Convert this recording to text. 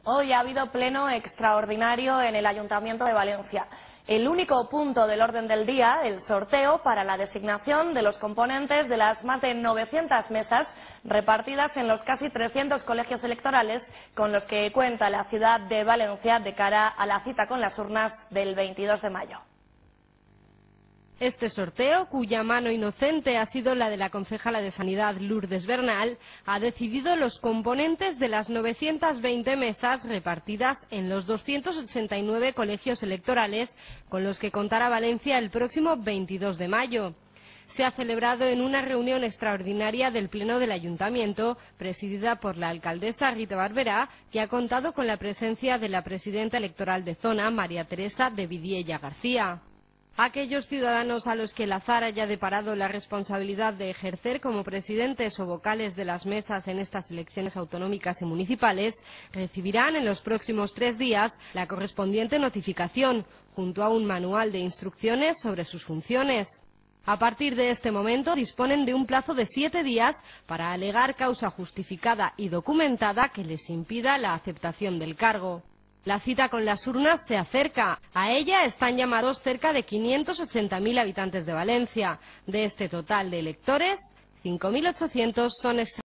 Hoy ha habido pleno extraordinario en el Ayuntamiento de Valencia. El único punto del orden del día, el sorteo para la designación de los componentes de las más de 900 mesas repartidas en los casi 300 colegios electorales con los que cuenta la ciudad de Valencia de cara a la cita con las urnas del 22 de mayo. Este sorteo, cuya mano inocente ha sido la de la concejala de Sanidad Lourdes Bernal, ha decidido los componentes de las 920 mesas repartidas en los 289 colegios electorales con los que contará Valencia el próximo 22 de mayo. Se ha celebrado en una reunión extraordinaria del Pleno del Ayuntamiento, presidida por la alcaldesa Rita Barberá, que ha contado con la presencia de la presidenta electoral de zona, María Teresa de Vidiella García. Aquellos ciudadanos a los que el azar haya deparado la responsabilidad de ejercer como presidentes o vocales de las mesas en estas elecciones autonómicas y municipales recibirán en los próximos 3 días la correspondiente notificación, junto a un manual de instrucciones sobre sus funciones. A partir de este momento disponen de un plazo de 7 días para alegar causa justificada y documentada que les impida la aceptación del cargo. La cita con las urnas se acerca. A ella están llamados cerca de 580.000 habitantes de Valencia. De este total de electores, 5.800 son extranjeros.